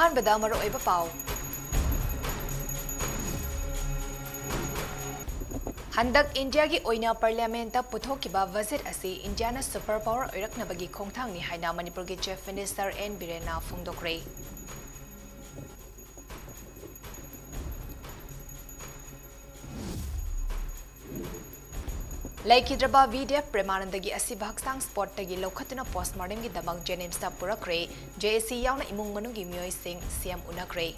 ꯑꯍꯥꯟꯕꯗ ꯃꯔꯨꯑꯣꯏꯕ ꯄꯥꯎ ꯍꯟꯗꯛ ꯏꯟꯗꯤꯌꯥꯒꯤ ꯑꯣꯏꯅ ꯄꯥꯔꯂꯤꯌꯥꯃꯦꯟꯇ ꯄꯨꯊꯣꯛꯈꯤꯕ ꯕꯖꯦꯠ ꯑꯁꯤ ꯏꯟꯗꯤꯌꯥꯅ ꯁꯨꯄꯔ ꯄꯥꯋꯔ ꯑꯣꯏꯔꯛꯅꯕꯒꯤ ꯈꯣꯡꯊꯥꯡꯅꯤ ꯍꯥꯏꯅ ꯃꯅꯤꯄꯨꯔꯒꯤ ꯆꯤꯐ ꯃꯤꯅꯤꯁꯇꯔ ꯑꯦꯟ ꯕꯤꯔꯦꯟꯅ ꯐꯣꯡꯗꯣꯛꯈ꯭ꯔꯦ꯫ ꯂꯩꯈꯤꯗ꯭ꯔꯕ ꯚꯤꯗꯤꯑꯦꯐ ꯄ꯭ꯔꯦꯃꯥꯅꯟꯗꯒꯤ ꯑꯁꯤꯕ ꯍꯛꯆꯥꯡ ꯁ꯭ꯄꯣꯔꯠꯇꯒꯤ ꯂꯧꯈꯠꯇꯨꯅ ꯄꯣꯁꯠꯃꯣꯔꯇꯦꯝꯒꯤꯗꯃꯛ ꯖꯦꯅꯤꯝꯁꯇ ꯄꯨꯔꯛꯈ꯭ꯔꯦ꯫ JAC ꯌꯥꯎꯅ ꯏꯃꯨꯡ ꯃꯅꯨꯡꯒꯤ ꯃꯤꯑꯣꯏꯁꯤꯡ CM ꯎꯅꯈ꯭ꯔꯦ꯫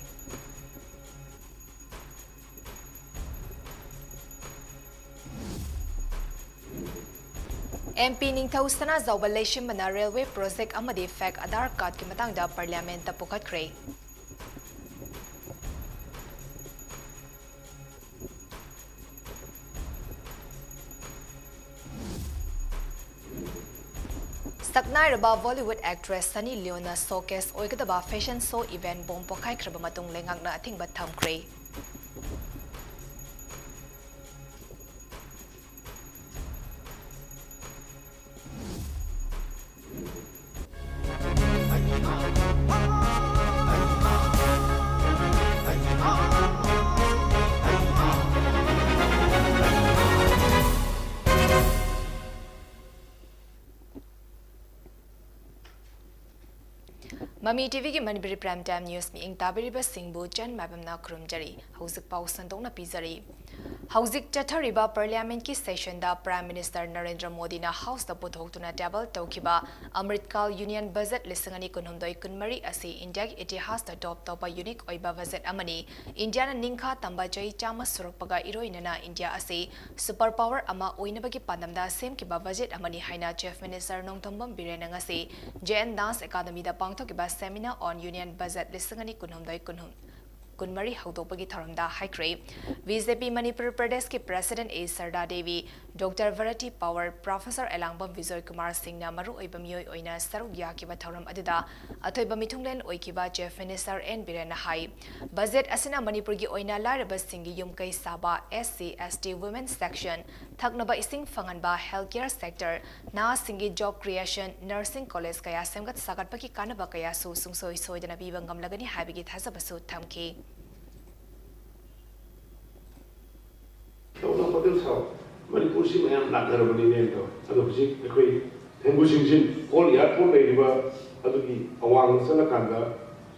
MP ꯅꯤꯡꯊꯧ ꯁꯅꯥꯖꯥꯎꯕ ꯂꯩꯁꯤꯟꯕꯅ ꯔꯦꯜꯋꯦ ꯄ꯭ꯔꯣꯖꯦꯛट ꯑꯃꯗꯤ ꯐꯦꯛ ꯑꯙꯥꯔ ꯀꯥꯔꯗꯀꯤ ꯃꯇꯥꯡꯗ ꯄꯥꯔꯂꯤꯌꯥꯃꯦꯟꯇ ꯄꯨꯈꯠꯈ꯭ꯔꯦ꯫ ꯁꯛꯅꯥꯏꯔꯕ ꯕꯣꯂꯤꯋꯨꯗ ꯑꯦꯛꯇ꯭ꯔꯦꯁ ꯁꯅꯤ ꯂꯤꯌꯣꯟꯅ ꯁꯣꯀꯦꯁ ꯑꯣꯏꯒꯗꯕ ꯐꯦꯁꯟ ꯁꯣ ꯏꯚꯦꯟꯠ ꯕꯣꯝ ꯄꯣꯈꯥꯏꯈ꯭ꯔꯕ ꯃꯇꯨꯡ ꯂꯩꯉꯥꯛꯅ ꯑꯊꯤꯡꯕ ꯊꯝꯈ꯭ꯔꯦ꯫ MAMI TVꯒꯤ ꯃꯅꯤꯄꯨꯔꯤ ꯄ꯭ꯔꯥꯏꯝ ꯇꯥꯏꯝ ꯅ꯭ꯌꯨꯁ ꯃꯤꯠꯌꯦꯡ ꯇꯥꯕꯤꯔꯤꯕꯁꯤꯡꯕꯨ ꯆꯟ ꯃꯥꯏꯕꯝꯅ ꯈꯨꯔꯨꯝꯖꯔꯤ꯫ ꯍꯧꯖꯤꯛ ꯄꯥꯎ ꯁꯟꯗꯣꯛꯅ ꯄꯤꯖꯔꯤ꯫ ꯍꯧꯖꯤꯛ ꯆꯠꯊꯔꯤꯕ ꯄꯥꯔꯂꯤꯌꯥꯃꯦꯟꯠꯀꯤ ꯁꯦꯁꯟꯗ ꯄ꯭ꯔꯥꯏꯝ ꯃꯤꯅꯤꯁꯇꯔ ꯅꯔꯦꯟꯗ꯭ꯔ ꯃꯣꯗꯤꯅ ꯍꯥꯎꯁꯇ ꯄꯨꯊꯣꯛꯇꯨꯅ ꯇꯦꯕꯜ ꯇꯧꯈꯤꯕ ꯑꯃ꯭ꯔꯤꯠꯀꯥꯜ ꯌꯨꯅꯤꯌꯟ ꯕꯖꯦꯠ 2019-23 ꯑꯁꯤ ꯏꯟꯗꯤꯌꯥꯒꯤ ꯏꯇꯤꯍꯥꯁꯇ ꯇꯣꯞ ꯇꯣꯞꯄ ꯌꯨꯅꯤꯛ ꯑꯣꯏꯕ ꯕꯖꯦꯠ ꯑꯃꯅꯤ꯫ ꯏꯟꯗꯤꯌꯥꯅ ꯅꯤꯡꯈꯥ ꯇꯝꯕ ꯆꯍꯤ 100 ꯁꯨꯔꯛꯄꯒ ꯏꯔꯣꯏꯅꯅ ꯏꯟꯗꯤꯌꯥ ꯑꯁꯤ ꯁꯨꯄꯔ ꯄꯥꯋꯔ ꯑꯃ ꯑꯣꯏꯅꯕꯒꯤ ꯄꯥꯟꯗꯝꯗ ꯁꯦꯝꯈꯤꯕ ꯕꯖꯦꯠ ꯑꯃꯅꯤ ꯍꯥꯏꯅ ꯆꯤꯐ ꯃꯤꯅꯤꯁꯇꯔ ꯅꯣꯡꯊꯣꯝꯕꯝ ꯕꯤꯔꯦꯟꯅ ꯉꯁꯤ JN ꯗꯥꯟꯁ ꯑꯦꯀꯥꯗꯃꯤꯗ ꯄꯥꯡꯊꯣꯛꯈꯤꯕ ꯁꯦꯃꯤꯅꯥꯔ ꯑꯣꯟ ꯌꯨꯅꯤꯌꯟ ꯕꯖꯦꯠ 2019-23 ꯍꯧꯗꯣꯛꯄꯒꯤ ꯊꯧꯔꯝꯗ ꯍꯥꯏꯈ꯭ꯔꯦ꯫ BJP ꯃꯅꯤꯄꯨꯔ ꯄ꯭ꯔꯗꯦꯁꯀꯤ president A. Sarda Devi, doctor Bharti Pawar, professor Elangbam Bijoy Kumar ꯁꯤꯡꯅ ꯃꯔꯨꯑꯣꯏꯕ ꯃꯤꯑꯣꯏ ꯑꯣꯏꯅ ꯁꯔꯨꯛ ꯌꯥꯈꯤꯕ ꯊꯧꯔꯝ ꯑꯗꯨꯗ ꯑꯊꯣꯏꯕ ꯃꯤꯊꯨꯡꯂꯦꯟ ꯑꯣꯏꯈꯤꯕ ꯆꯤꯐ ꯃꯤꯅꯤꯁꯇꯔ ꯑꯦꯟ ꯕꯤꯔꯦꯟꯅ ꯍꯥꯏ ꯕꯖꯦꯠ ꯑꯁꯤꯅ ꯃꯅꯤꯄꯨꯔꯒꯤ ꯑꯣꯏꯅ ꯂꯥꯏꯔꯕꯁꯤꯡꯒꯤ ꯌꯨꯝꯀꯩ ꯁꯥꯕ, SC, ST ꯋꯨꯃꯦꯟ ꯁꯦꯛꯁꯟ, ꯊꯛꯅꯕ ꯏꯁꯤꯡ ꯐꯪꯍꯟꯕ, ꯍꯦꯜꯊ ꯀꯦꯌꯔ ꯁꯦꯛꯇꯔ, ꯅꯍꯥꯁꯤꯡꯒꯤ ꯖꯣꯕ ꯀ꯭ꯔꯤꯌꯦꯁꯟ, ꯅꯔꯁꯤꯡ ꯀꯣꯂꯦꯖ ꯀꯌꯥ ꯁꯦꯝꯒꯠ ꯁꯥꯒꯠꯄꯒꯤ ꯀꯥꯟꯅꯕ ꯀꯌꯥꯁꯨ ꯁꯨꯡꯁꯣꯏ ꯁꯣꯏꯗꯅ ꯄꯤꯕ ꯉꯝꯂꯒꯅꯤ ꯍꯥꯏꯕꯒꯤ ꯊꯥꯖꯕꯁꯨ ꯊꯝꯈꯤ꯫ Manipur si mayam laknarabani ne to ado hujik ekoi thengu singjin all airport leiriba adugi awang sala kanda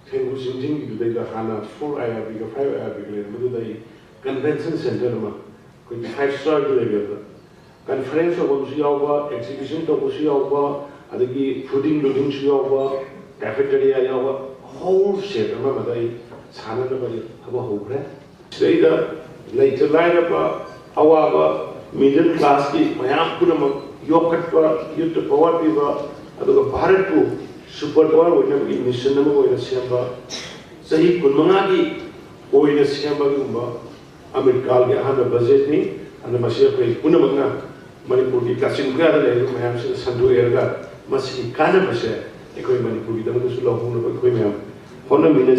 thengu singjin gi dai da hana 4 IRB ga 5 IRB ga ledu dai convention center ma koi 5 star gi ledu conference of si yawa exhibition to si yawa adugi fooding lodging si yawa cafeteria yawa whole set ma dai sana da bari aba hokre sei da later line ba awaga middle class की मयाम पुनः योगकट पर युद्ध power भी बा अदुगा भारत को super power होने की mission नमक होने सेंबा सही कुलमंगा की होने सेंबा की उम्मा अमेरिका के आहार बजट नहीं अन्य मशीन पे पुनः मंगा मणिपुर की कासिम का ले मयाम से संतुलित का मशीन काने बसे एक कोई मणिपुर की तमन्ना सुलभ होने पर कोई मयाम होने मिलने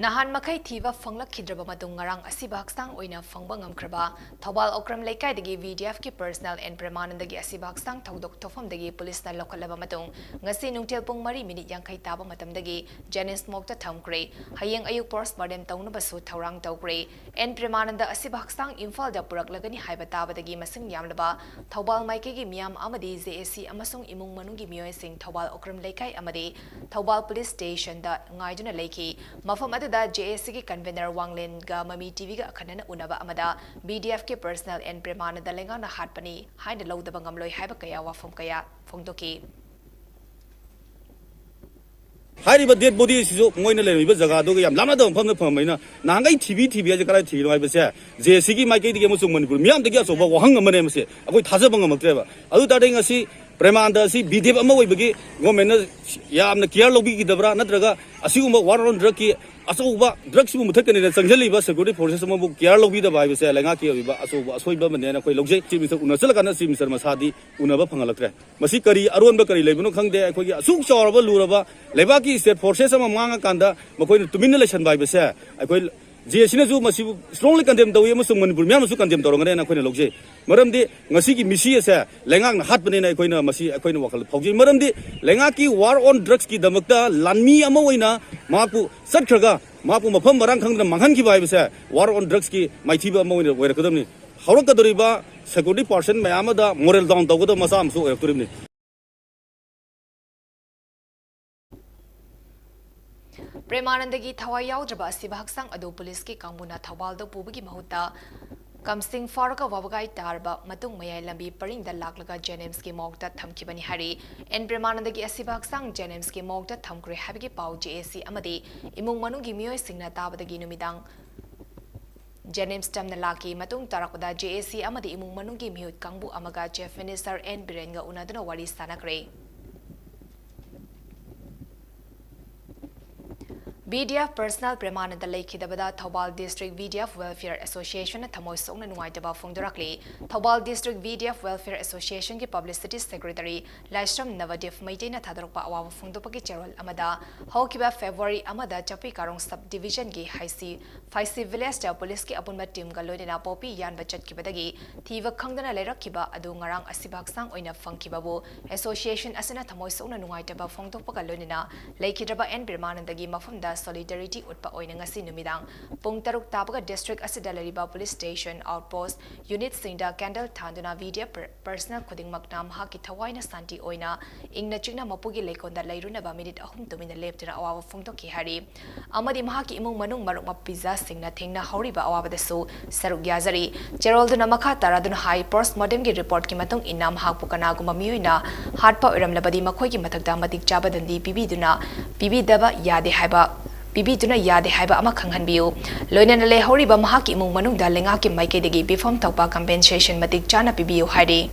Nahan makai thiba fanglakhidraba matung ngarang asiba haksang oina fangba ngamkraba Thobal Okram Leikaidagi VDF ki personal and Premanandagi asiba haksang thodok thofamdagi police na lokhalaba matung ngasi nungtel pung 3 minute yangkai taba matamdagi Janice Mokta thamkre hayeng ayuk postmortem tawnabasu thawrang tawkre and Premananda asiba haksang Imphal da puraklagani haiba tabadagi masing yamlaba Thobal Maikegi miyam amadi JAC amasung imung manungi miyoy sing Thobal Okram Leikai amadi Thobal Police Station da ngaiduna leiki mafam da JAC की convener वांगलेन गा mummy TV का खनन उनबा अमदा BDF के personal and प्रेमान दलेंगा ना हाटपनी hide लौदबा ngамloi हाइबा कया वाफम कया फोंगदोकी हाइरिबा dead body सिजो Moina लेरिबा जगह दो याम लामना दम फम फमैना नांगाई टीवी जे करा थिरो हाइबसे JAC की माइके दिगे मुसुम मणिपुर मियाम दगे असोबा वहंग मने मसे अकोइ थाजबा ngमक्त्रेबा अदु तादे ngasi प्रेमानदा असि BDF अमा ओइबगी गवर्नमेंट यामना केयर लौबी गिदबरा नत्रगा असिगुम वार ऑन ड्रग की अचौबा ड्रग्स बु मुथकने चंगजलिबा सिक्योरिटी फोर्सेस अमबु केयर लौबीदबा हाइबसे लेंगा की ओइबा अचौबा असोइबा मनेना कोइ लौजे चीफ मिनिस्टर उनचलकाना चीफ मिनिस्टर मसादी उनबा फंगलक्त्रे मसि करी अरोनबा करी लेबनो खंगदे अखोगी असुक चौरबा लुरबा लेबा की स्टेट फोर्सेस अमा मांगा कांदा मखोइना तुमिन लेसन बाइबसे अखोइ JSNꯁꯨ ꯃꯁꯤꯕꯨ strongly condemn ꯇꯧꯏ ꯑꯃꯁꯨꯡ ꯃꯅꯤꯄꯨꯔ ꯃꯤꯌꯥꯝꯅꯁꯨ condemn ꯇꯧꯔꯝꯒꯅꯤꯅ ꯑꯩꯈꯣꯏꯅ ꯂꯧꯖꯩ ꯃꯔꯝꯗꯤ ꯉꯁꯤꯒꯤ ꯃꯤꯁꯤ ꯑꯁꯦ ꯂꯩꯉꯥꯛꯅ ꯍꯥꯠꯄꯅꯤꯅ ꯑꯩꯈꯣꯏꯅ ꯋꯥꯈꯜ ꯐꯥꯎꯖꯩ ꯃꯔꯝꯗꯤ ꯂꯩꯉꯥꯛꯀꯤ war on drugs ꯀꯤ ꯗꯃꯛꯇ ꯂꯥꯟꯃꯤ ꯑꯃ ꯑꯣꯏꯅ ꯃꯍꯥꯛꯄꯨ ꯆꯠꯈ꯭ꯔꯒ ꯃꯍꯥꯛꯄꯨ ꯃꯐꯝ ꯃꯔꯥꯡ ꯈꯪꯗꯅ ꯃꯥꯡꯍꯟꯈꯤꯕ ꯍꯥꯏꯕꯁꯦ war on drugs ꯀꯤ ꯃꯥꯏꯊꯤꯕ ꯑꯃ ꯑꯣꯏꯅ ꯑꯣꯏꯔꯛꯀꯗꯕꯅꯤ ꯍꯧꯔꯛꯀꯗꯧꯔꯤꯕ security person ꯃꯌꯥꯝ ꯑꯃꯗ moral down ꯇꯧꯒꯗꯕ ꯃꯆꯥ ꯑꯃꯁꯨ ꯑꯣꯏꯔꯛꯇꯣꯔꯤꯕꯅꯤ Premanandagi thawai yaudraba asiba haksang adu police ki kangmuna thawal do pubugi mahuta Kamsing Faraka Wabagai Tarba, Matung Maya Lambi, Paring the Laklaga Jenemski Mogda Tamkibani Hari, and Bremanandagi Asibak Sang Jenemski Mogda Tamkri Habiki Pau JAC Amadi, Imung Manungi Mio Singna Taba the Ginumidang Jenems Tam Nalaki, Matung Tarakoda JAC Amadi Imung Manungi Mio Kambu Amaga Jeff Minister and Birenga Unaduna Wadi Sanakre. BDF Personal Premananda Lakidabada Thobal District VDF Welfare Association Thamoy Songna Nuaitaba Fongdorakli Thobal District VDF Welfare Association ki Publicity Secretary Laishram Navadif Maitena Thadrokpa Awa Fongdopaki Cherol Amada Hawkiba February Amada Chapi Karong Subdivision gi Faisi Village ta Police ki Apunba Team Galodina Popi Yan Bachat Kibadagi Thiva Khangdana Lerakiba Adu Ngarang Asibak Sang Oina Funkibabu Association Asana Thamoy Songna Nuaitaba Fongdopaka Lonina Lakidraba and Birmanandagi Mafumda Solidarity Utpa Oinangasi Numidang, Pung Taruk Tabaga District Asidalariba Police Station Outpost, Unit Sinda Candle Tanduna Vidya Personal Kuding Maknam Haki Tawaina Santi Oina, Ingna Chigna Mapugi Lekonda Lairuna Minute Ahum to Mina Leptera Awa Fungto Kihari, Amadi Mahaki Imung Manung Maruma Pizza Singna Tingna Horiba Awa the Su, Saruk Yazari, Gerald Namaka Taradun High Post Modemgi Report Kimatung Inam Hapukanaguma Muina, Hardpa Uram Labadi Makoki Matagdamatik Jabadandi Bibi Duna, Bibi Daba Yadi Haiba. Bibi Duna Yade Haiba Ama Kanghanbiu. Loina Le Horiba Mahaki Mung Manung da Lengaki Maikedegi Bifom Taupa Compensation Matik Chana Bibiu Hari.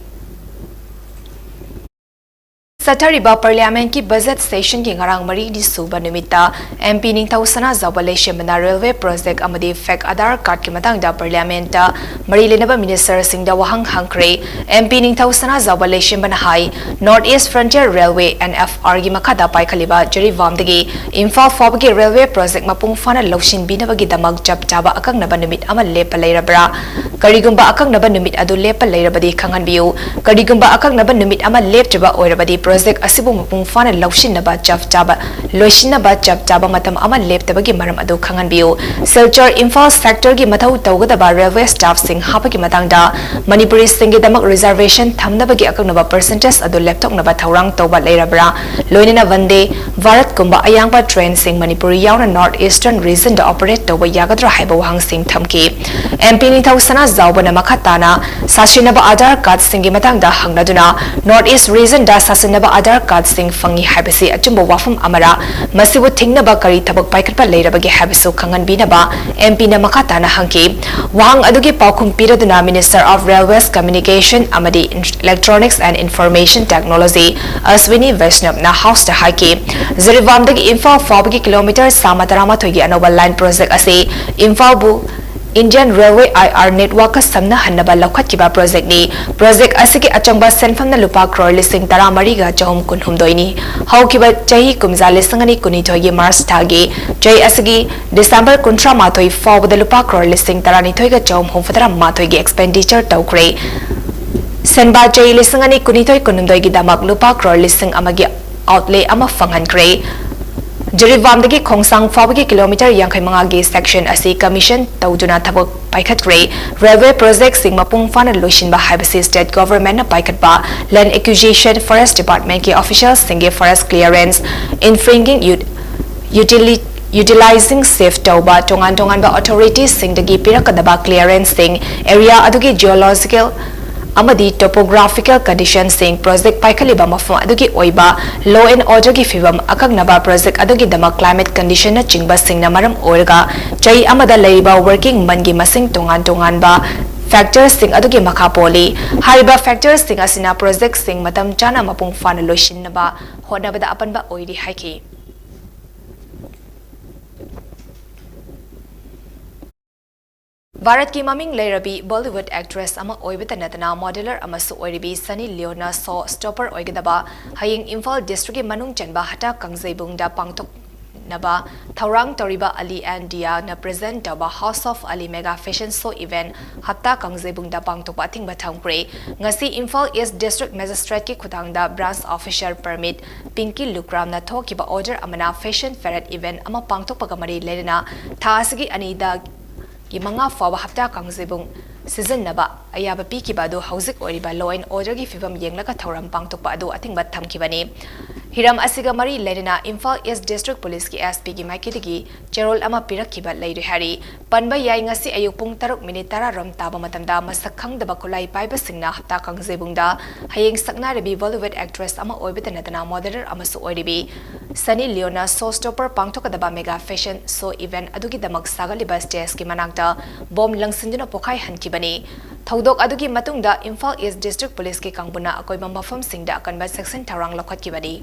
Satariba Parliament ki budget session ki ngarang mari di suba numita MP ning tausana Zabaleshe Mana Railway Project amadi fake Aadhaar card ki matang da Parliament ta mari lenaba Minister Singh da Wahang Hangkre MP ning tausana Zabaleshe Mana Hai North East Frontier Railway NFR gi makada pai khaliba jari wamdagi Imphal Fob ki Railway Project mapung fana lokshin binabagi damag jab jaba akang naba numit ama lepa leirabra karigumba akang naba numit adu lepa leirabadi khanganbiu karigumba akang naba numit ama lepjaba oirabadi Project Asibu Mapung Fana Laushin Naba Chaf Jaba Loishin Naba Chaf Jaba Matam Ama Leptabagi Maram Adu Khanganbiu Silchar Imphal Sector Gi Mathau Taugadaba Railway Staff Sing Hapagi Matangda Manipuri Singi Damak Reservation Thamnabagi Akanaba Percentage Adu Leptok Naba Thaurang Toba Leirabra Loinina Vande Varat Kumba Ayangba Train Sing Manipuri Yauna North Eastern Region da Operate Toba Yagadra Haiba Wahang Sing Thamki MP ni Thausana Zaubana Makatana Sashinaba Aadhaar Card Singi Matangda Hangnaduna North East Region da Sasinaba Aadhaar Card Sing Fangi Habisi Achumba Wafum Amara Masibu Tingnaba Kari Tabak Paikatpa Leirabagi Habisu Kangan Binaba MP na Makatana Hanki Wang Adugi Paukum Piraduna Minister of Railways Communication Amadi Electronics and Information Technology Aswini Vaishnav na House ta Haki Zirivamdagi Imphal Fobagi Kilometer Samatarama Togi Anova Line Project Ase Imphal Bu Indian Railway IR Network Samna Hannaba Lokhat Kiba Project ni Project Asiki Achangba Senfamna Lupa Crore Lising Tara Mariga Jahum Kunhumdoini How Kiba Chahi Kumza Lisangani Kunitogi Mars Tagi Jai Asigi December Kuntra Matoi for the Lupa Crore Lising Tarani Toiga Jahum Humfatara Matoigi Expenditure Taukre Senba Jai Lisangani Kunitoi Kunumdoigi Damak Lupa Crore Lising Amagi Outlay Ama Fangan Kre Jirivamdagi Khongsang Fabagi Kilometer Yangkaimangagi Section Asi Commission Tauduna Tabok Paikat Gray Railway Project Sing Mapung Fana Lushinba Habisi State Government na Paikat Ba Land Acquisition Forest Department ki officials Singi Forest Clearance Infringing Utilizing Safe Tauba Tongan ba authorities Sing Dagi Pirakadaba Clearance Sing Area Adugi Geological Amadi topographical conditions sing project paikaliba mafum adugi oiba law and order gi fibam akagnaba project adugi dama climate condition na chingba singna maram orga chai amada leiba working man gi masing tongan ba factors sing adugi makha poli hariba factors sing asina project sing matam chana mapung fana loishin ba honabada apanba oidi haiki Bharat ki maming Lairabi Bollywood actress ama oibita natana modeler amasu oiribi Sunny Leona saw stopper oigadaba haying Imphal district ki manung chanba hata kangzaibung da pangtok naba Thaurang Toriba Ali and Dia na present taba House of Ali Mega Fashion Show event hapta kangjebungda pangtokpa thingba thangpre ngasi Imphal East District Magistrate ki khutangda branch officer permit Pinky Lukram na thokiba order amana fashion fair event ama pangtokpa gamari lerena thasigi anida ki manga fawa hapta kangjebung season naba ayaba pikiba do hauzik oriba law and order gi fibam yenglaka thauram pangtokpa adu athingba thamkibani Hiram asiga mari lerina Imphal East District Police ki SP gi maikidigi cherol ama pirakkiba leiru hari panba yai ngasi ayuk pung 6 minute 10 rom taba matamda masak khangdaba kulai paiba singna hapta kangjebungda hayeng sakna rebi Bollywood actress ama oibetana dana moderator amasu oiribi Sunny Leona showstopper pangthokadaba mega fashion show event adugi damak sagaliba stage ki manakta bom langsinduna pokhai hankibani Thaudok adugi matungda Imphal East District Police ki kangbuna akoiba mafam singda akanba section tharang lokhatkibani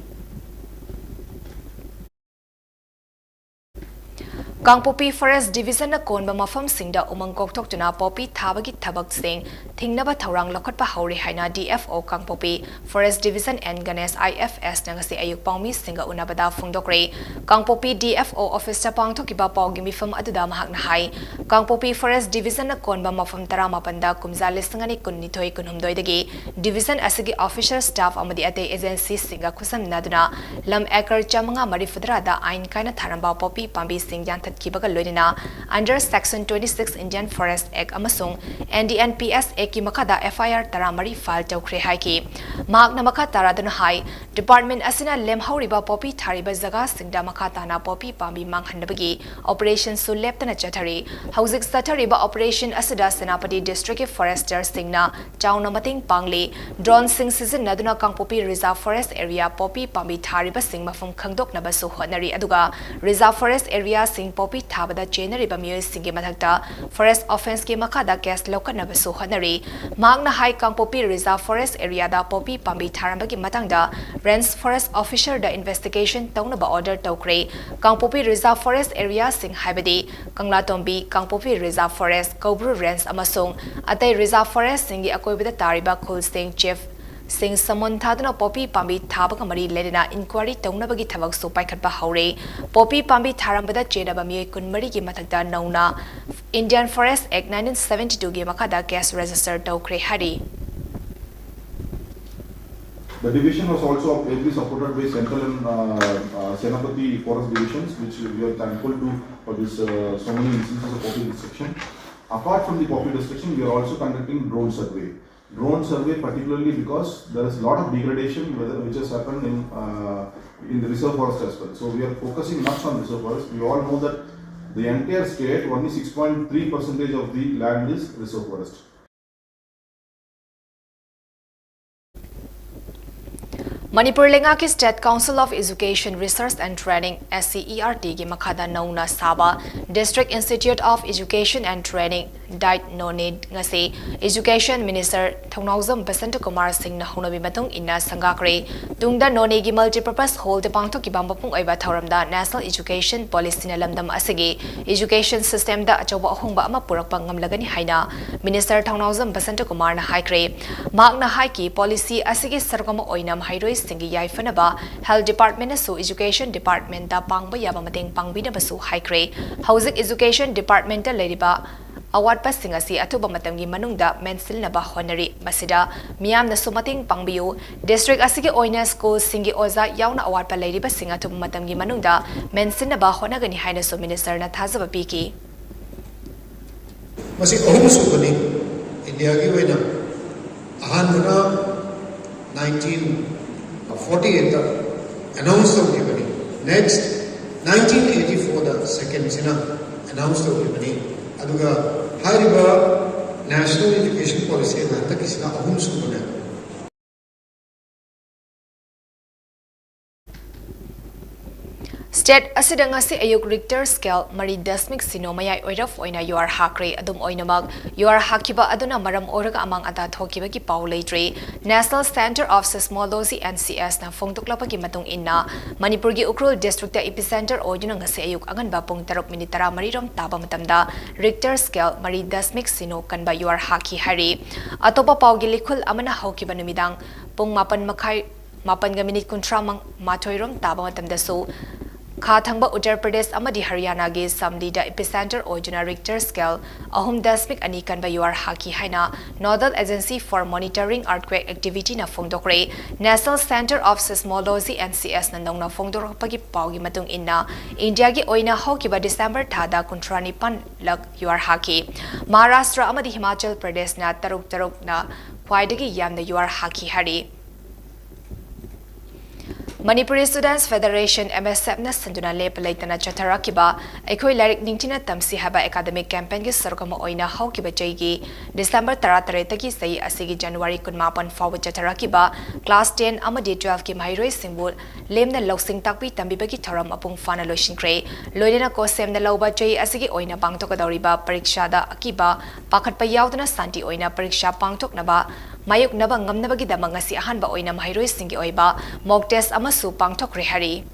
Kangpopi Forest Division na konba mafam singda umang koktok tuna popi thabagi thabak sing thingnaba thaurang lokhatpa hauri haina DFO Kangpopi Forest Division and Ganesh IFS nangasi ayuk pangmi singa unabada phungdokre Kangpopi DFO office ta pangthokiba pawgi mifam aduda mahak na hai Kangpopi Forest Division na konba mafam tarama panda kumjale singani kunnithoi kunhumdoi dagi division asigi officer staff amadi ate agency singa khusam naduna lam acre chamanga mari fudra da ain kaina tharamba popi pambi sing kibaga loinina under section 26 Indian Forest Act amasung NDNPS Act ki makada FIR taramari file tawkhre haiki mak na makha taradun hai department asina lemhauriba popi thariba jaga singda makha na popi pambi manghandabagi operation su leptana chathari hauzik sathariba operation asida senapati district forester singna chauna mating pangle drone sing season naduna Kangpopi reserve forest area popi pambi thariba sing mafum khangdok na basu honari aduga reserve forest area sing popi thabada chenariba miyoi singi mathakta forest offense ki makada case lokanaba su honari magna high Kangpopi reserve forest area da popi pambi tharambagi matangda range forest officer da investigation taunaba order tawkre Kangpopi reserve forest area sing haibadi Kanglatombi Kangpopi reserve forest Kobru range amasung atai reserve forest singi akoibada tariba khul sing chief Sing Samon Thadana Poppy Pambi Tabakamari Ledina inquiry Tonabagi Tabak so Paikatba Haure, Poppy Pambi Tarambada Jedabami Kunmari Matata Nona, Indian Forest Act 1972 Gimakada Gas Register Tokre Hari. The division was also ably supported by Central and Senapati Forest divisions, which we are thankful to for this so many instances of poppy destruction. Apart from the poppy destruction, we are also conducting drone survey. Drone survey particularly because there is a lot of degradation which has happened in the reserve forest as well. So we are focusing much on reserve forest. We all know that the entire state, only 6.3% of the land is reserve forest. Manipur Lengaki State Council of Education Research and Training SCERT gi makhada nauna saba District Institute of Education and Training Diet Nonid ngasi Education Minister Thongnauzam Basant Kumar Singh na honabi matung inna sangakre tungda noni gi multipurpose hall de pangthok ki bambapung aiba thauramda National Education Policy na lamdam asigi education system da achoba hongba ama purakpa ngamlagani haina Minister Thongnauzam Basant Kumar na haikre magna haiki policy asigi sarkama oinam hairoi singi yaifanaba Health Department asu Education Department da pangba yaba mateng pangbina basu haikre Housing Education Department da leriba award passing asi atuba matamgi manungda mensil na ba honori masida miyam na sumating pangbiu district asigi oina school singi oza yauna award pa leriba singa atuba matamgi manungda mensil na ba honagani haina so minister na thazaba piki masi ohum subani India gi oina ahanuna 1948 da announced of the next 1984 da second sina announced of the aduga hariba national education policy na takisna ahum subana State asidang asi ayuk Richter scale mari dasmik sino mayai oiraf oina yuar hakre adum oinamag yuar hakiba aduna maram oraga amang ata thokiba ki pauleitre National Center of Seismology NCS na phongtuklapa ki matung inna Manipur gi Ukrul district ta epicenter oina ngasi ayuk anganba pung 3 minute 10 rom taba matamda Richter scale mari dasmik sino kanba yuar haki hari atopa paugi likhul amana haukiba numidang pung 8 ga minute 13 rom taba matamda so Kha Thangba Uttar Pradesh amadi Haryana ge Samli da epicenter oijuna Richter scale ahum dasmik ani kanba yuar haki haina Nodal Agency for Monitoring Earthquake Activity na phongdokre National Center of Seismology NCS na nongna phongdorpagi pawgi matung inna India gi oina hokiba December thada kuntrani pan lak yuar haki Maharashtra amadi Himachal Pradesh na taruk na khwaidagi yamna yuar haki hari Manipuri Students Federation MSF na sanduna lepalaitana chatharakiba aikoi larik ningtina tamsi haba academic campaign gi sarkama oina haukiba chaigi December 13 taki sei asigi January 18 fawa chatharakiba class 10 amadi 12 ki mairoi singbul lemna loksing takpi tambibagi thoram apung fana loishinkre loinena ko semna loba chai asigi oina pangtokadoriba pariksha da akiba pakhatpa yauduna santi oina pariksha pangtoknaba Mayuk naba ngamnabagi damang ngasi ahanba oina mahiroy singi oiba mock test amasu pangtok rehari.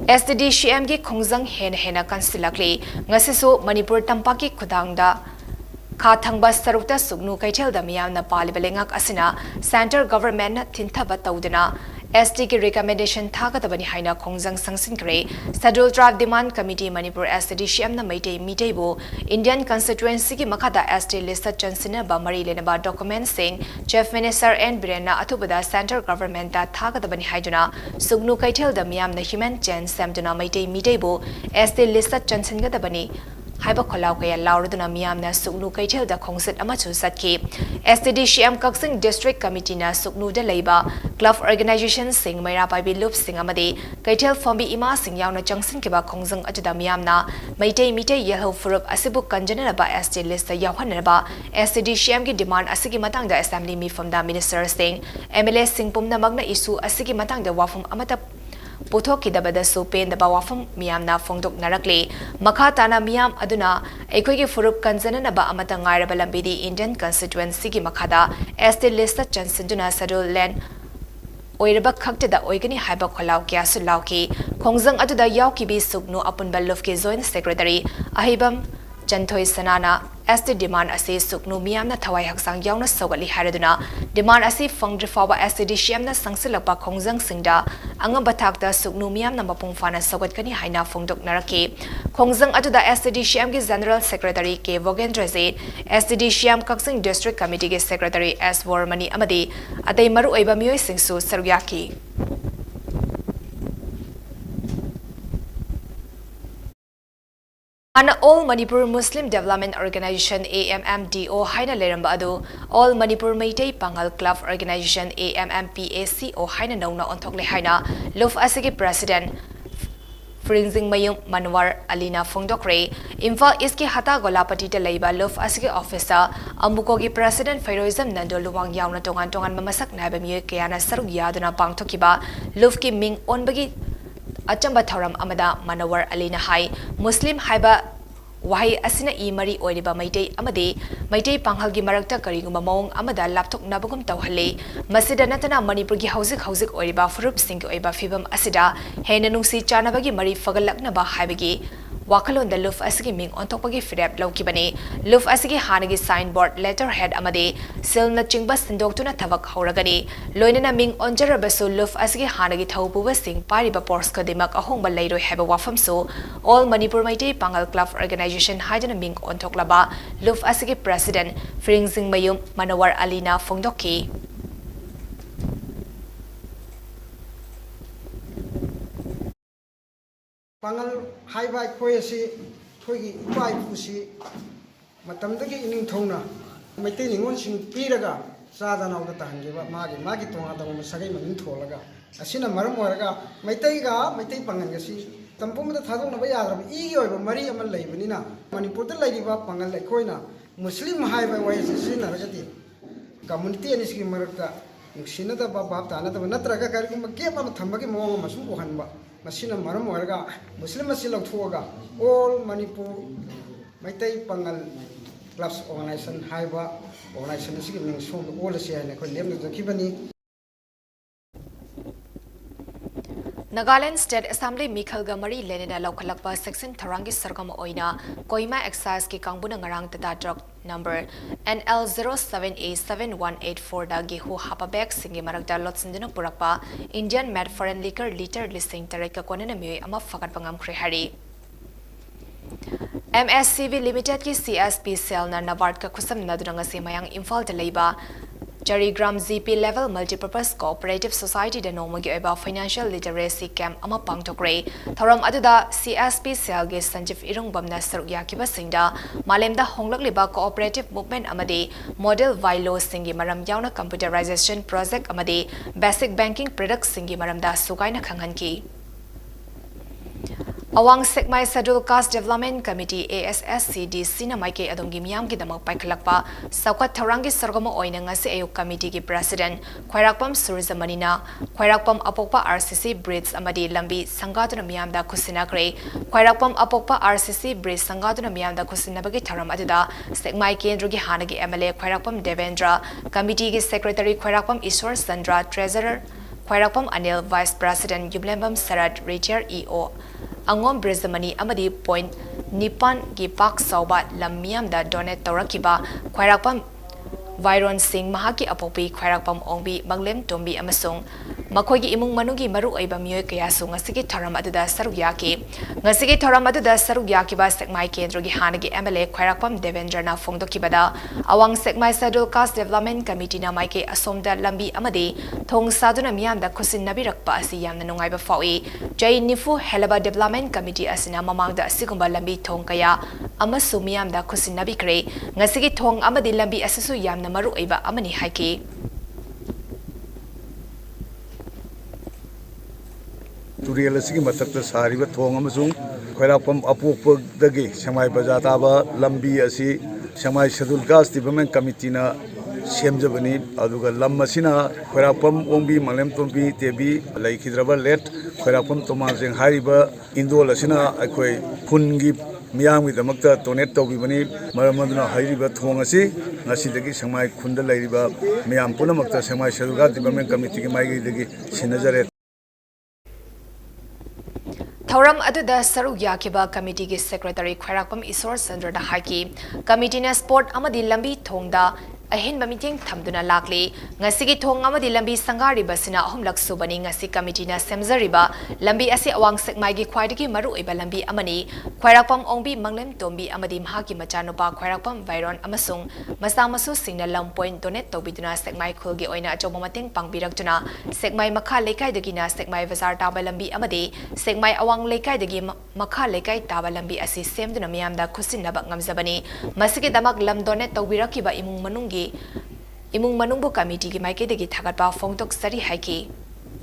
SDDCM gi khongjang hena kansilakli ngasisu Manipur tampaki khudangda Kha Thangba sarukta sugnu kaithel da miyamna palibalengak asina center government na thinthaba tawduna ST ki recommendation thagadabani haina khongjang sangsin kre scheduled draft demand committee Manipur SDDCM na maitei miteibo Indian constituency ki makhada ST list chansina ba mari lenaba document sing chief minister and Birena athubada center government ta thagadabani haiduna sugnu kaithel da miyamna human chance samduna maitei miteibo ST list chansin gadabani Haiba Kolau kaya lauraduna miyamna sugnu kaithel da khongsit amachu satki SDDCM Kaksing District Committee na sugnu da leiba club organization sing maira paibi loop sing amadi kaithel fombi ima sing yauna changsin kiba khongjang ajuda miyamna maitei mitei yelho furup asibu kanjana ba ST list yawhanna ba SDDCM ki demand asigi matang da assembly mi from the minister sing MLA sing pumna magna issue asigi matang da wafum amata Putoki da bada sopen da bawafam miyam na fongdok narakli makha tana miyam aduna ekoi ki furup kanjana na ba amata ngaira balambidi Indian constituency ki makhada ST list chansinduna sadul land oirba khakta da oigani haiba kholau kya su lauki khongjang aduda yauki bi sugnu apun balof ke joint secretary ahibam Chanthoi Sanana ST demand ase suknu miyam na thawai haksang yauna sogali haraduna demand ase fangdrifawa SDDCM na sangsilapa khongjang singda angamba thakta suknu miyam na mapung fana sogat kani haina fongdok narake khongjang atuda SDDCM ki general secretary K Vogendra Zait SDDCM Kaksing district committee ki secretary S Warmani amadi adai maru oiba miyoi singsu sarugyaki An All Manipur Muslim Development Organization AMMDO haina leramba adu All Manipur Meitei Pangal Club Organization AMMPACO haina nauna onthokle haina Luf asigi president Fringzing Mayum Manwar Alina Fongdokre Imphal East ki Hata Golapati te leiba Luf asigi officer Ambuko ki president Fairoism Nando Luwang yauna tongan mamasak naiba miyoy kayana sarug yaduna pangthokiba Luf ki ming onbagi Achamba Thoram Amada Manawar Alina Hai Muslim Haiba Wahi Asina E Mari Oiliba Maitei Amade Maitei Panghalgi Marakta Kariguma Mong Amada Laptok Nabagum Tauhale Masida Natana Manipurgi Hausik Oiliba Furup Sink Oiba Fibam Asida Henanungsi Chanabagi Mari Fagalaknaba Haibagi Wakalon the Luf Asigi Ming on top of Firep Lokibane, Luf Asigi Hanagi signboard letterhead Amade, Silna Chingbas and Doctuna Tavak Horagani, Loinina Ming on Jerabasu Luf Asigi Hanagi Taupu Westing, Pariba Porska de Mak Ahomba Lado have a wafam so, all Manipur Maite Pangal Club Organization Hajan Ming on Toklaba, Luf Asigi President, Fringzing Mayum Manawar Alina Fongdoki. Pangal haibai koyasi thogi ipai pusi matamdagi ining thona maitei ningon sing piraga sada nauda tahangiba magi tonga da mo sagai mamin tholaga asina maram waraga maitei pangal gasi tampum da thadong na ba yadra igi oiba mari amal leibanina manipur da leiba pangal lai koina muslim haibai wayasi sina ragati community ani sigi marakta sina da bab tana da natraga karigum ge ba thambagi mo masum ko hanba Masina maram warga Muslim masilang thuaga all Manipur Maitai Pangal Clubs Organization Haiba Organization sige ming som all siya na ko lem na kibani Nagaland State Assembly Mikhal Gamari Lenina Laukalakpa Section Tarangi Sargam Oina Koima Excise ki Kangbuna Ngarang Tata Drug number NL07A7184 da gehu hapa bag singi maragda lotsindina purakpa Indian Mad Foreign Liquor liter listing tareka konena mioi ama fakat pangam krihari. MSCV Limited ki CSP cell na Nabard ka kusam na dunanga si mayang Imphal de Leiba Jarigram ZP level multipurpose cooperative society da normal gi eba financial literacy camp ama pangtokre thoram aduda CSP cell ge Sanjif Irungbam na saruk yakiba singda malemda honglak liba cooperative movement amadi model vailo singi maram yauna computerization project amadi basic banking products singi maramda sugaina khanghanki. Awang Sekmai Scheduled Caste Development Committee ASSCD Sina Maike Adongi Miyam ki damak paikhalakpa Saukat Tharangi Sargama oina ngasi ayuk committee ki president Khwairakpam Surizamanina Khwairakpam Apokpa RCC Bridge amadi lambi sangatuna miyamda khusinakre Khwairakpam Apokpa RCC Bridge sangatuna miyamda khusinabagi tharam aduda Sekmai Kendra gi hanagi MLA Khwairakpam Devendra committee ki secretary Khwairakpam Ishwar Sandra treasurer Khwairakpam Anil vice president Yumlembam Sarat Retier EO Angom Brizamani Amadi Point Nipan gi Pak Sauba Lamiam da donate Torakiba Khwairakpam Viron Singh Mahaki Apopi Khwairakpam Ongbi Banglem Tombi Amasung Makogi Imung Manugi Maru Aiba Mioy Kayasu ngasigi Tharam aduda Sarugyaki ngasigi Tharam aduda Sarugyaki ba Sekmai Kendra gi hanagi MLA Khwairakpam Devendra na Phongdokibada Awang Sekmai Scheduled Caste Development Committee na Maike Asomda Lambi Amadi Thong Saduna Miyamda Khusin Nabirakpa asi yamna nungaiba fawi Jai Nifu Helaba Development Committee asina mamangda asigumba lambi thong kaya amasu miyamda khusin nabikre ngasigi thong amadi lambi asisu yamna maru aiba amani haiki Turiel asigi mathakta sariba thong amasung Khwairakpam apokpagdagi Samai Bazaar taba lambi asi Samai Scheduled Caste Development Committee na semjabani aduga lam asina Khwairakpam Ongbi Manglem Tombi Tebi laikhidraba let Khwairakpam Tomajeng hariba indol asina akhoi khungi miyamgi damakta donate tawbibani maramaduna hairiba thong asi ngasidagi Samai khunda lairiba miyam punamakta Samai Scheduled Caste Development Committee ki maigi dagi sinajare Thoram aduda Saruk Yakiba Committee ki Secretary Khwairakpam Ishwar Sandra da haki Committee na sport amadi lambi thongda ahin bamiting thamduna lakli ngasigi thong amadi lambi sangari basina ahumlak subani ngasi committee na semzariba lambi asi awang sekmai gi khwaidagi maru iba lambi amani Khwairakpam Ongbi Manglem Tombi amadi mahaki machanupa Khwairakpam Viron amasung masamasu singna lam point donate tobiduna sekmai khulgi oina achoba mating pangbirakjuna sekmai makha lekai dagina sekmai bazar taba lambi amadi sekmai awang lekai dagi makha lekai taba lambi asi semduna miyamda khusinaba ngamjabani masigi damak lam donate tobirakiba imung manungi Imung Manungbu Committee ki maike degi thagatpa phongtok sari haiki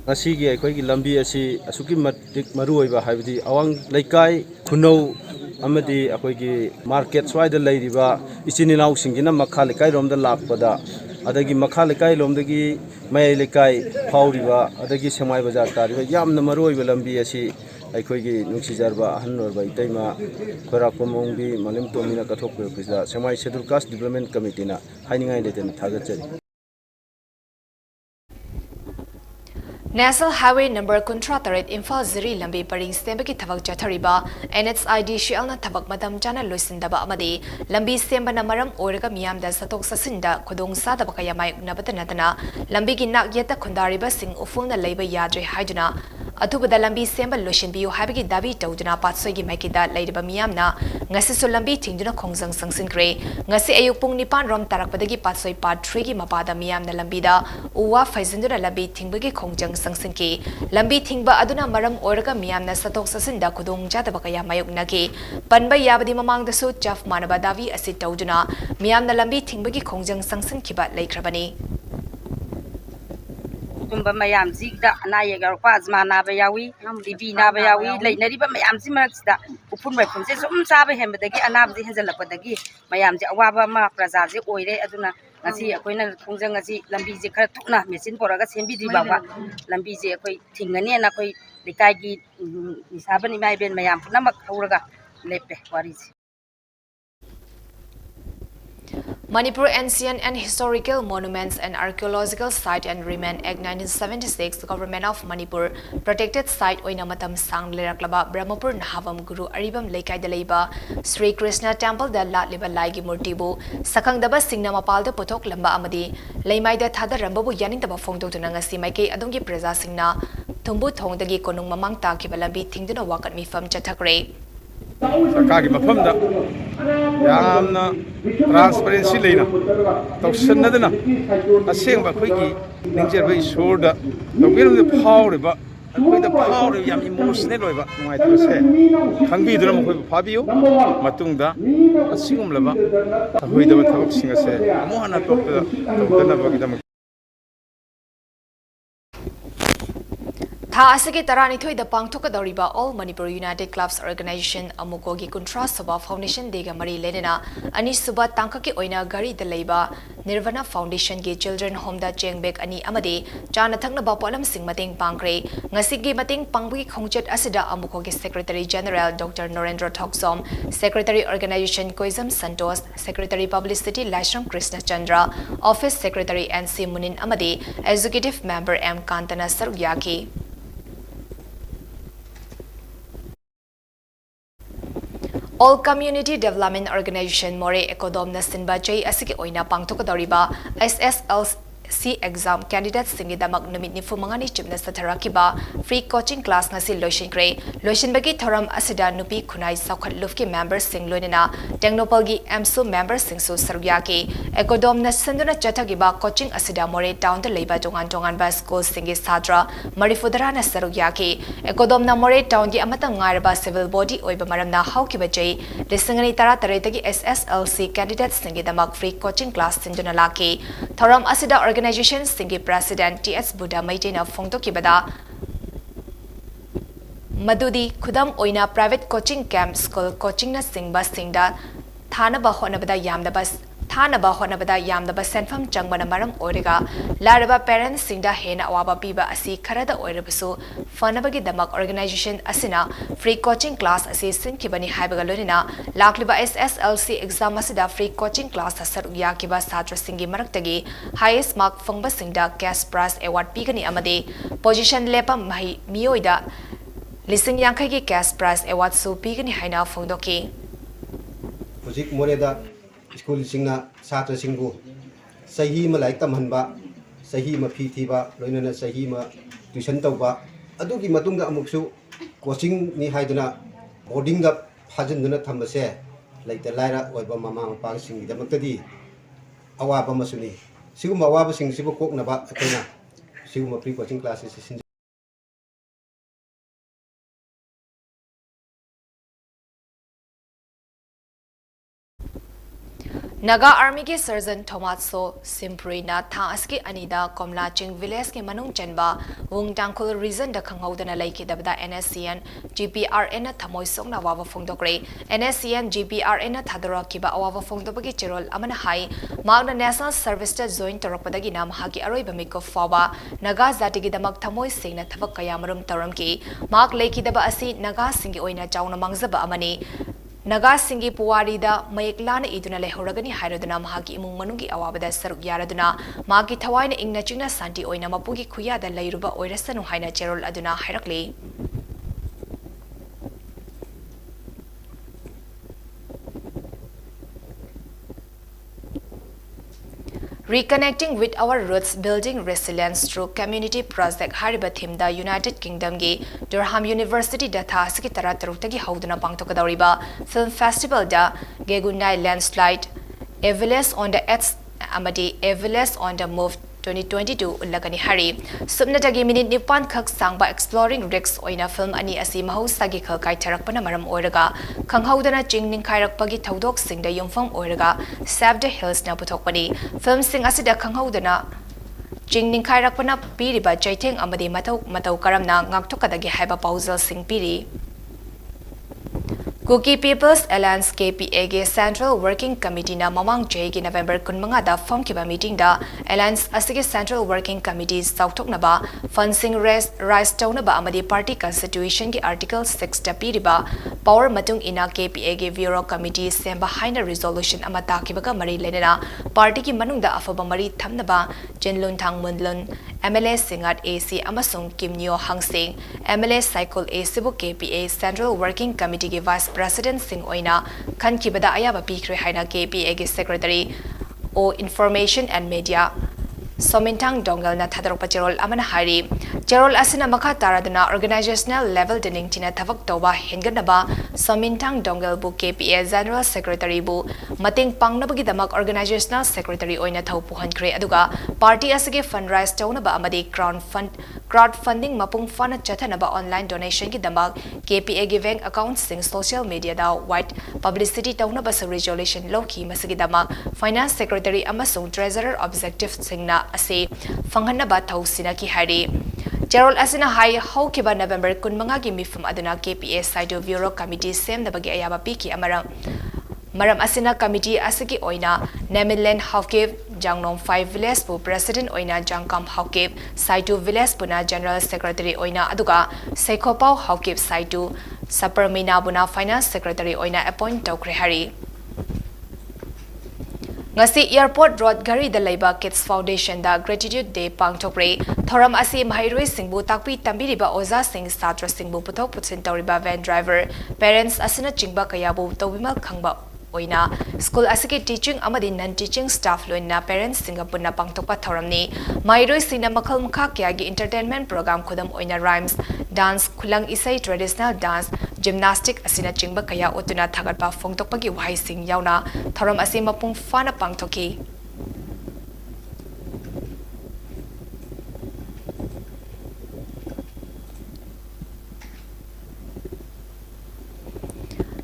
Asigi akhoi lambi asi asuki matik maru oiba haibdi awang laikai khunou amadi akhoi gi market swaida leiriba ichininau singina makha laikai romda lakpada adagi makha laikai lomdagi mai laikai phauriba adagi Samai Bazaar tariba yamna maru oiba lambi asi akhoi gi nungsijarba ahan orba itaima Khwairakpam Ongbi Manglem Tombi na kathokpe pisa Samai Scheduled Caste Development Committee na hainingai leten thagachari National Highway number Kuntra Taret Imphal Ziri Lambi Paring Sembaki Thavak Chathariba NHID Shialna Thavak Madam Chana Luisindaba Amadi Lambi Semba Namaram Oraga Miyamda Satok Sasinda Kudong Sadaba Kayamai Nabatanatana Lambi Ginak Yeta Kundariba Sing Ufulna Labor Yadre Haiduna Atubada Lambi Semba Lushin Biu Habigi Dabi Toduna Patsogi Makida Ladaba Miyamna Ngasisu Lambi Tingduna Kongzang Sangsin Kre Ngasi Ayupung Nipan Rom Tarakpadagi Patsoi Pat Trigi Mapada Miyamna Lambida Uwa Faizinduna Lambi Tingbagi Kongjang Sangsinki Lambi Tingba Aduna Maram Oraga Miyamna Satok Sasinda Kudong Jadaba Kaya Mayuknaki Panba Yabadi Mamang the Suit Jaf Manaba Davi Asit Toduna Miyamna Lambi Tingbagi Kongjang Sangsin Kibat Laikrabani tumba mayam zigda na yegar paz mana bayawi bibi na bayawi leinari ba mayam si maksda upun mai phumse sum sabe hembadagi anabdi henjalapodagi mayam je awaba ma praja je oire aduna ngasi akoina khongjang ngasi lambi je khara thukna machine poraga sembi di bawa lambi je akoi thingani na koi likai gi nisabani mai ben mayam punamak hauraga lepe wari Manipur Ancient and Historical Monuments and Archaeological Site and Remain Act 1976 Government of Manipur Protected Site oina matam sang leraklaba Brahmapur Nahavam Guru Aribam Laikai da leiba Sri Krishna Temple da latliba laigi murtibu sakangdaba singna mapalda potok lamba amadi leimai da thada rambabu yaningdaba phongdokuna ngasi maike adongi praja singna thumbu thongdagi konung mamang takiba lambi thingduna wakat mifam chathakre सरकार की मफम दा यामना transparency लेना तौसन्नदना असेंग बखोइगी निंजेर बई सोरदा तौबिरम दे फावरेबा अखोइदा फावरे याम इमोशनल ओइबा नुआइतबसे खंगबिदुना मखोइ फाबियो मतुंगदा असिंगुमलबा अखोइदबा थबक सिंगसे अमोहना तोक्ता तौदनबगिदम Tha asigi taranithoi da pangthokadoriba All Manipur United Clubs Organization amukogi Kuntra Soba Foundation dega mari lenena ani suba tangkaki oina gari da leiba Nirvana Foundation ge Children Home da chengbek ani amade chana thangna ba polam sing mating pangkre ngasigi mating pangbugi khongchet asida amukogi Secretary General Dr. Narendra Thoksom, Secretary Organization Koizam Santos, Secretary Publicity Lashram Krishna Chandra, Office Secretary NC Munin amade Executive Member M Kantana Sarugyaki. All Community Development Organization More Ekodom na sinba jay asigi oina pangthokadoriba SSLC exam candidates singi damak numit ni fumangani chimna satharakiba free coaching class ngasi loishinkre loishinbagi thoram asida nupi khunai saukhat lufki members sing loinena Technopalgi MSU members sing su sarugyaki Ekodom na sinduna chathagiba coaching asida more town the leiba tongan ba school singi sadra marifudara na sarugyaki Ekodom na more town gi amatang ngarba civil body oiba maramna haukiba jay lisingani tara taretagi SSLC candidates singi damak free coaching class sinduna laki thoram asida organization singi president TS Buddha Maitina Fongtokibada Madudi Kudam Oina private coaching camp school coaching na singba singda Thanaba Honabada Yamdabas Thanaba Honabada Yamdaba Senfam Changbana Maram Origa Laraba parents singda Hena Awaba Piba Asi Karada Oirabasu Fanabagi Damak organization Asina free coaching class assistant Kibani Haibagalunina Lakliba SSLC exam Asida free coaching class Hasaruya Kiba Satra Singi Maraktagi highest mark Fangba Singda Gas Prize Award Pigani Amade position Lepa Mahi Mioida Lising Yankagi Gas Prize Award Su Pigani Haina Fongdoki Hujik Moreda School Singna Satra Singbu Sahi ma like tamhanba Sahi ma phi thiba loinana sahi ma tuition tawba adugi matungda amuksu coaching ni haiduna boarding da phajinduna thambase like the laira oiba mama mapa singi damakadi awaba masuni siguma awaba sing sibu kokna ba akena siguma pre coaching classes sin Naga Army ke Surgeon Thomaso Simprina Thaski Anida Komla Ching Village ke Manung Chenba Wung Tangkul reason da Kanghaudana Lake Dabda NSCN GPRN Thamoi Song na Wawa Fongdokre NSCN GPRN Thadora Kiba Awa Fongdobagi Cherol Amana Hai Magna National Service to join Torokpadagi Nam Haki Aroi Bamiko Fawa Naga Zatigi Damak Thamoi Sing na Thavak Kayamarum Taramki Mark Lake Daba Asi Naga Singi Oina Chauna Mangzaba Amani Naga Singi Puwari da Mayaklana Iduna Lehoragani Hairodana Mahaki Imung Manungi Awabada Saruk Yaraduna Maki Tawaina Ingna China Santi Oina Mapugi Kuya da Lairuba Oirasanu Haina Cherol Aduna Hairakli Reconnecting with our roots, building resilience through community project Hariba theme da United Kingdom ge Durham University da Thasiki Taratarutagi Haudana Pangtokadoriba Film Festival da Gegundai Landslide Eviles on the Earth Amadi Eviles on the Move 2022 Ulagani Hari Subnatagi Minute Nipan Kak Sangba Exploring Rex Oina Film Ani Asi Mahusagi Kalkai Tarakpana Maram Oiraga Kanghaudana Jingning Kairakpagi Taudok Sing the Yumfam Oiraga Save the Hills na Putokpani Film Sing Asida Kanghaudana Jingning Kairakpana Piriba Jaiteng Amadi Matau Karamna Ngaktokadagi Haiba Pausal Sing Piri Kuki People's Alliance KPA Central Working Committee na mamang J ki November 15 da form kiba meeting da Alliance asige Central Working Committee sautok na ba funding rise tawna ba amadi party constitution ki article 6 ta piriba power matung ina KPA ge bureau committee semba haina resolution amata kibaga mari lenena party ki manung da afaba mari thamna ba Jenlun Thang Munlun MLA Singat AC amasung Kimnyo Hangsing MLA Cycle AC bu KPA Central Working Committee ki Vice President Singh Oina Khan Kibada Ayaba Pikre Haina KPA Secretary o Information and Media Somintang Dongal na Thadarok Cherol Amana Hari Cherol Asina Maka Taradana Organizational Level Dening Tina Tavak Toba Henganaba Somintang Dongal bu KPA General Secretary bu Mating Pangnabagi Damak Organizational Secretary Oina Taupuhan Kre Aduga Party Asige Fundraise Taunaba Amadi crowdfunding Mapung Fana Chatanaba online donation ki damak KPA giving accounts sing social media da white publicity taunaba sa resolution loki masagi damak Finance Secretary amasung Treasurer Objective singna ase fanghanaba thausina ki hari Gerald asina hai how kiba November kun mga gi mifam aduna KPA Saido Bureau Committee sem na bagi ayaba piki Maram asina committee asiki oina Nemiland Hawkev Jangnong 5 Village bu President oina Jangkam Hawkev Saitu Village puna General Secretary oina aduga Sekhopau Hawkev Saitu Saparmina buna Finance Secretary oina appoint tawkre hari Ngasi Airport Road Gari da Laiba Kids Foundation da Gratitude Day pangthokre thoram asi Mahairoi Singbu takpi tambiriba Oza Singh Satra Singbu puthok putsin tawriba van driver parents asina chingba kayabu tawbimal khangba oina school asiki teaching amadi non teaching staff loina parents singapurna pangthokpa thoramni Mahairoi Singna makhal mukha kya gi entertainment program khudam oina rhymes dance khulang isai traditional dance gymnastic asina chingba kaya otuna thagatpa phongtokpa gi wahai sing yauna thoram asi mapung fana pangthoki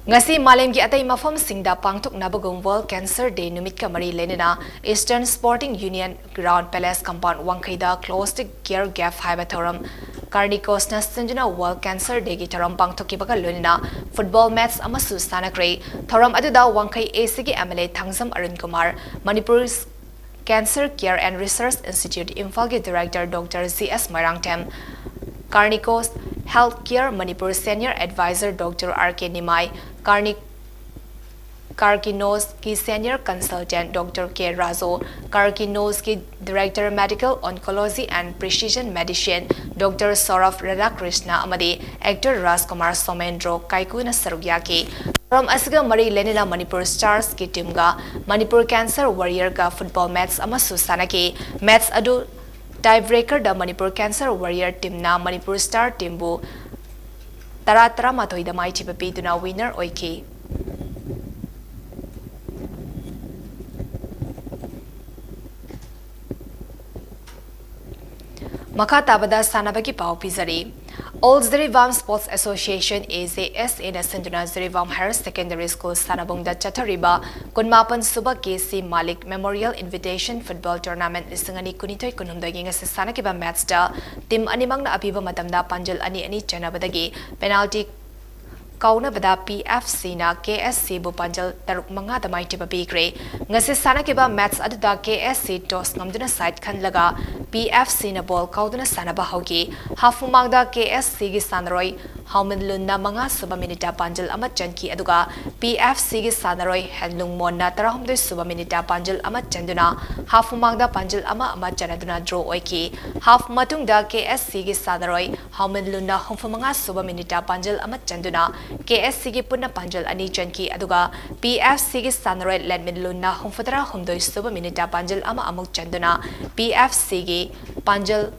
Ngasi malam gi atai mafam singda pangthok nabagong World Cancer Day numit ka mari lenena Eastern Sporting Union Ground Palace Compound Wangkhaida closed care gap haiba thoram Carnicos na Sanjana World Cancer Day gi thoram pangthoki baga lenena football match amasu sanakre thoram aduda Wangkhai AC gi MLA Thangsam Arun Kumar Manipur's Cancer Care and Research Institute Imphal gi Director Dr. Z.S. Marangtem Carnicos Healthcare Manipur Senior Advisor Dr. R.K. Nimai Carkinos ki Senior Consultant Dr. K. Razo, Carkinos ki Director Medical Oncology and Precision Medicine Dr. Saurav Radhakrishna Amadi, Actor Rajkumar Somendro Kaikuna Sarugyaki. From Asga Mari Lenina Manipur Stars ki Timga, Manipur Cancer Warrior ga football match amasu sanaki, match adu tiebreaker da Manipur Cancer Warrior team na Manipur Star team bu Tara mathoy da mai chipapi tuna winner oiki. Makata bada sanabaki pau pizari. Old Zarivam Sports Association AZS in Sanduna Zarivam Higher Secondary School Sanabung da Chatariba Kunmapan Suba KC Malik Memorial Invitation Football Tournament Isangani Kunitoy Kunumdaging as Sanakiba match da Tim Animang na Abiba Matamda Panjal Ani Chanabadagi penalty Kauna bada PFC na KSC bu Panjal taruk mga damay tiba bigre ngasi sanakiba match aduda KSC toss ngamduna side khanlaga PFC na ball kauduna sanaba hogi hafumagda KSC gi sanroi Haumenlun na mga suba minita Panjal amat chanki aduga PFC gi sanaroi Henlung Mon na tarahumdoy suba minita Panjal amat chanduna hafumagda Panjal ama amat chanaduna draw oiki half matungda KSC gi sanaroi Haumenlun na humfumanga suba minita Panjal amat chanduna KSC gi punna Panjal ani chanki aduga PFC gi sanaroi Ledminlun na humfutara humdoy suba minita Panjal ama amuk chanduna PFC gi Panjal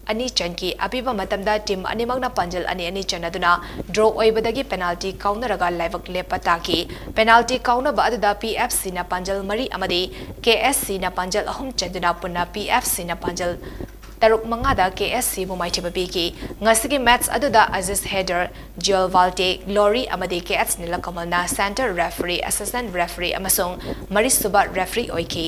ani chanki apiba matamda team animang na Panjal ani chanaduna draw oibadagi penalty kaunaraga laivak lepataki penalty kauna ba aduda PFC na Panjal mari amadi KSC na Panjal ahum chanduna punna PFC na Panjal taruk mangada KSC bumai chibabiki ngasigi match aduda Aziz Header Joel Valte Glory amadi KS nila kamal na center referee assistant referee amasong Marisuba referee oiki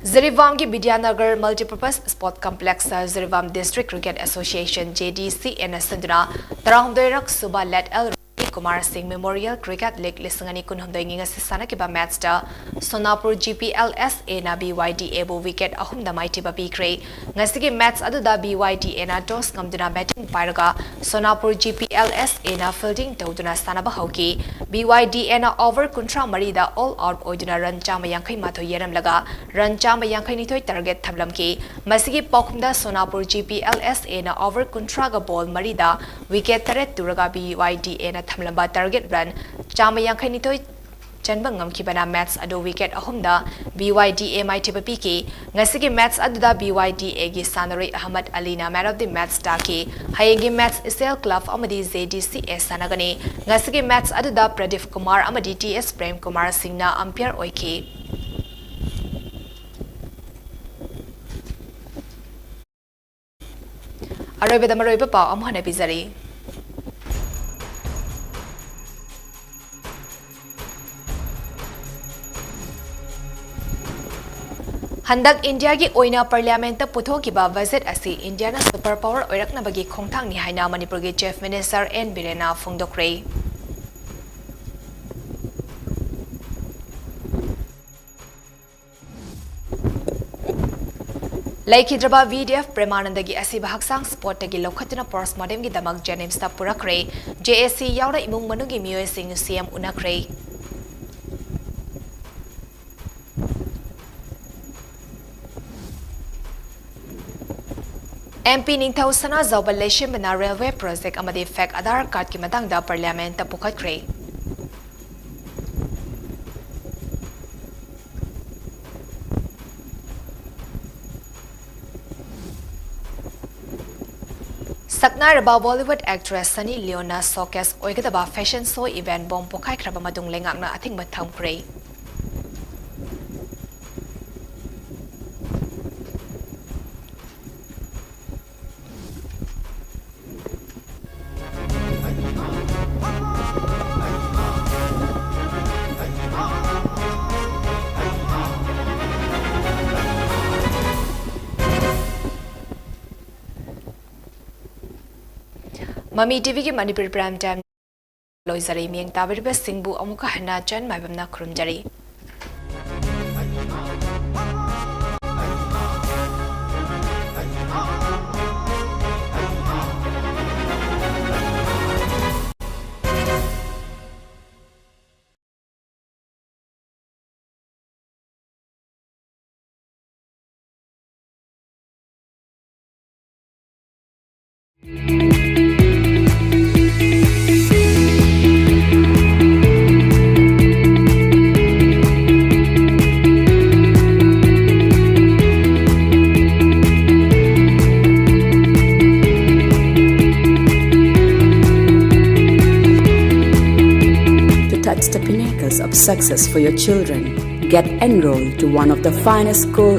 Zirivam ki Bidyanagar Multipurpose Sport Complex Zirivam District Cricket Association JDC and Sanduna Tarahumdoirak Suba Let El Kumar Singh Memorial Cricket League Lisangani Kunhumdoing Sisana Kiba match da Sonapur GPLSA na BYDA bu wicket ahum da mighty babi kre ngasigi match adu da BYDA na toss ngamduna batting pairaga Sonapur GPLSA na fielding tawduna sanaba hauki BYDA na over kuntra mari da all out oiduna run chama yankai matho yeram laga run chama yankai ni thoi target thamlam ki masigi pokumda Sonapur GPLSA na over kuntra ga ball mari da wicket taret turaga BYDA na lamba target run chama yankai ni toy chanbang ngam kibana match ado wicket ahumda BYDA mai tiba piki ngasigi match aduda BYDA gi sanari Ahmad Ali na man of the match taki hayegi match isel club amadi ZDC sanagani ngasigi match aduda Pradip Kumar amadi TS Prem Kumar Singh na umpire oiki arobe pa amhana bizari Handak India ki oina parliament ta puthokiba visit asi India na super power oiraknabagi khongthang ni haina Manipur gi chief minister N Birena phungdokre Laikhidraba VDF Premanandagi asi bahaksang sport gi lokhatuna pors modem gi damak Janims ta purakre JSC yaura imung manugi miyoi sing CM unakre MP Ningthau Sana Zawbal Leishim Bana Railway Project amadi fake Aadhaar card ki matangda Parliament ta pukhatkre Saknaraba Bollywood actress Sunny Leona Showcase oigadaba fashion show event bom pokhai khraba madung lengakna athingba thamkre MAMI TV ki Manipuri Prime Time loizari mieng tabirba singbu amuka hana chan MAIBAM na khurumjari The pinnacles of success for your children, get enrolled to one of the finest schools